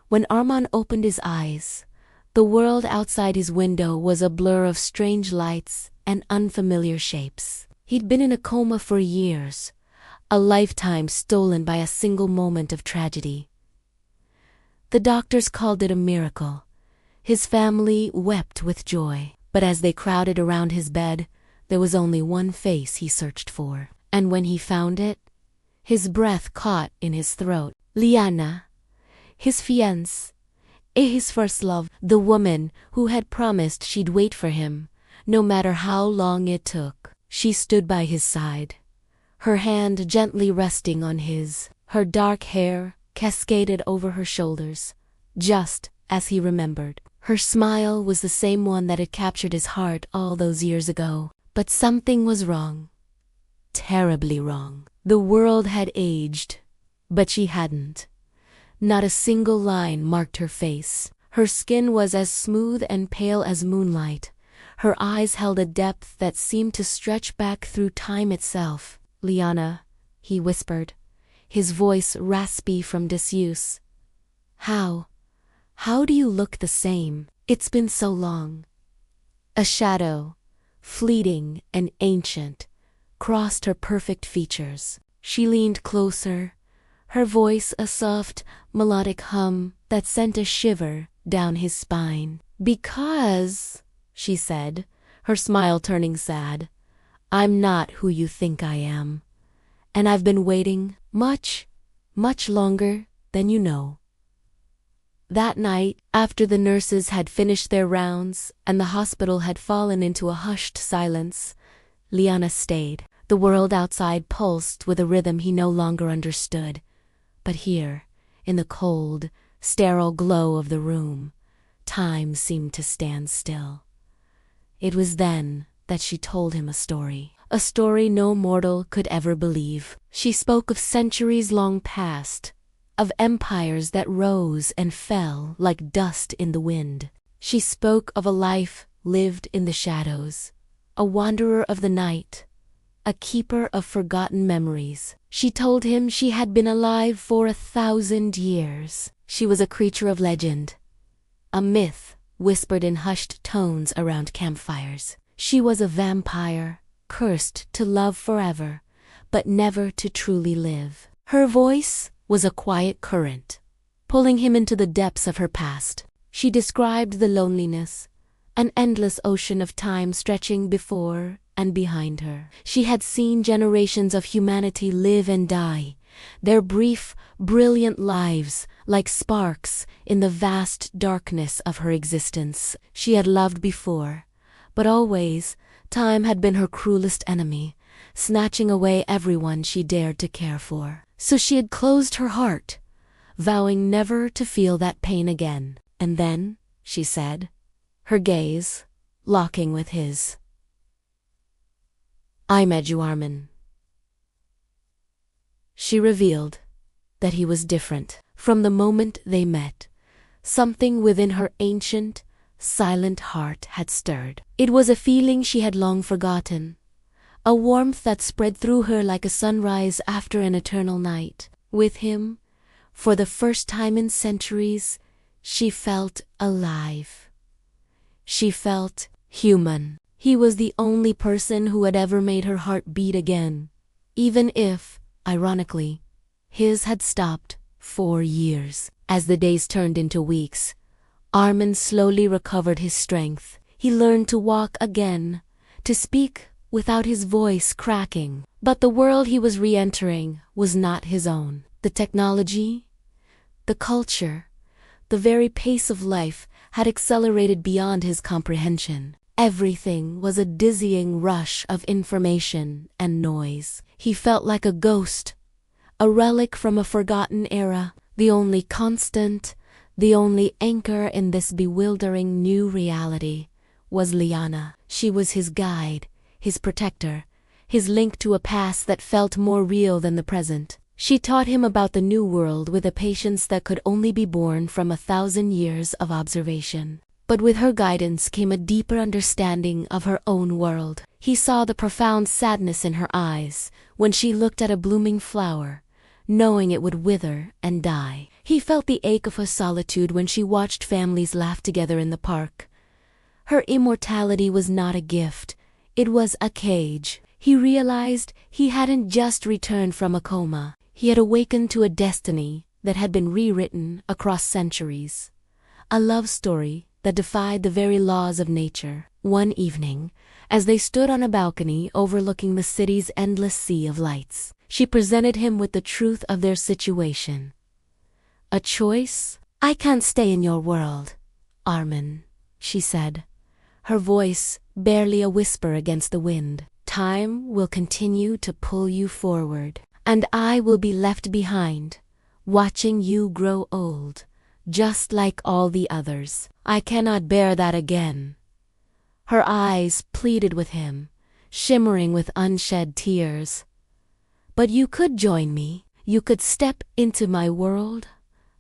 When Arman opened his eyes, the world outside his window was a blur of strange lights and unfamiliar shapes. He'd been in a coma for years, a lifetime stolen by a single moment of tragedy. The doctors called it a miracle. His family wept with joy, but as they crowded around his bed, there was only one face he searched for. And when he found it, his breath caught in his throat. Liana, his fiancée, his first love, the woman who had promised she'd wait for him, no matter how long it took. She stood by his side, her hand gently resting on his. Her dark hair cascaded over her shoulders, just as he remembered. Her smile was the same one that had captured his heart all those years ago. But something was wrong. Terribly wrong. The world had aged, but she hadn't. Not a single line marked her face. Her skin was as smooth and pale as moonlight. Her eyes held a depth that seemed to stretch back through time itself. Liana, he whispered, his voice raspy from disuse. How do you look the same? It's been so long. A shadow, fleeting and ancient, crossed her perfect features. She leaned closer, her voice a soft, melodic hum that sent a shiver down his spine. Because, she said, her smile turning sad, I'm not who you think I am. And I've been waiting much, much longer than you know. That night, after the nurses had finished their rounds and the hospital had fallen into a hushed silence, Liana stayed. The world outside pulsed with a rhythm he no longer understood. But here, in the cold, sterile glow of the room, time seemed to stand still. It was then that she told him a story no mortal could ever believe. She spoke of centuries long past, of empires that rose and fell like dust in the wind. She spoke of a life lived in the shadows, a wanderer of the night, a keeper of forgotten memories. She told him she had been alive for 1,000 years. She was a creature of legend, a myth whispered in hushed tones around campfires. She was a vampire, cursed to love forever, but never to truly live. Her voice was a quiet current, pulling him into the depths of her past. She described the loneliness, an endless ocean of time stretching before and behind her. She had seen generations of humanity live and die, their brief, brilliant lives like sparks in the vast darkness of her existence. She had loved before, but always time had been her cruelest enemy, snatching away everyone she dared to care for. So she had closed her heart, vowing never to feel that pain again. And then, she said, her gaze locking with his, I met you, Arman. She revealed that he was different. From the moment they met, something within her ancient, silent heart had stirred. It was a feeling she had long forgotten, a warmth that spread through her like a sunrise after an eternal night. With him, for the first time in centuries, she felt alive. She felt human. He was the only person who had ever made her heart beat again, even if, ironically, his had stopped for years. As the days turned into weeks, Arman slowly recovered his strength. He learned to walk again, to speak without his voice cracking. But the world he was re-entering was not his own. The technology, the culture, the very pace of life had accelerated beyond his comprehension. Everything was a dizzying rush of information and noise. He felt like a ghost, a relic from a forgotten era, the only constant, the only anchor in this bewildering new reality was Liana. She was his guide, his protector, his link to a past that felt more real than the present. She taught him about the new world with a patience that could only be born from 1,000 years of observation. But with her guidance came a deeper understanding of her own world. He saw the profound sadness in her eyes when she looked at a blooming flower, knowing it would wither and die. He felt the ache of her solitude when she watched families laugh together in the park. Her immortality was not a gift, it was a cage. He realized he hadn't just returned from a coma. He had awakened to a destiny that had been rewritten across centuries. A love story that defied the very laws of nature. One evening, as they stood on a balcony overlooking the city's endless sea of lights, she presented him with the truth of their situation. A choice? "I can't stay in your world, Armin," she said, her voice barely a whisper against the wind. "Time will continue to pull you forward, and I will be left behind, watching you grow old, just like all the others. I cannot bear that again." Her eyes pleaded with him, shimmering with unshed tears. "But you could join me. You could step into my world,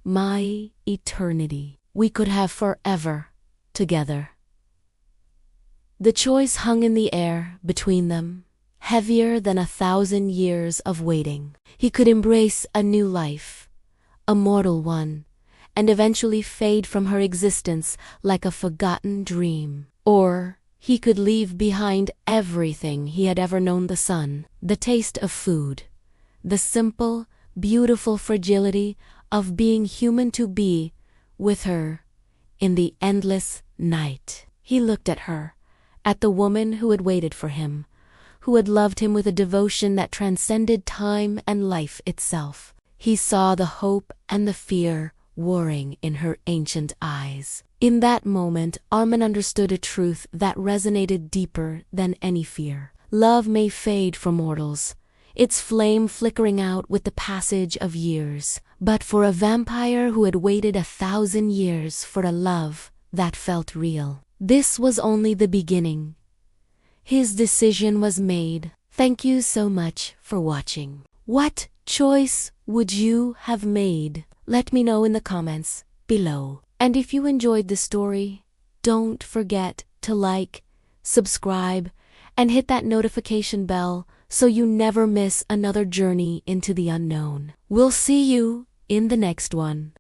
my eternity. We could have forever together." The choice hung in the air between them, heavier than 1,000 years of waiting. He could embrace a new life, a mortal one, and eventually fade from her existence like a forgotten dream. Or he could leave behind everything he had ever known: the sun, the taste of food, the simple, beautiful fragility of being human, to be with her in the endless night. He looked at her, at the woman who had waited for him, who had loved him with a devotion that transcended time and life itself. He saw the hope and the fear warring in her ancient eyes. In that moment, Armin understood a truth that resonated deeper than any fear. Love may fade for mortals, its flame flickering out with the passage of years. But for a vampire who had waited 1,000 years for a love that felt real, this was only the beginning. His decision was made. Thank you so much for watching. What choice would you have made? Let me know in the comments below. And if you enjoyed the story, don't forget to like, subscribe, and hit that notification bell so you never miss another journey into the unknown. We'll see you in the next one.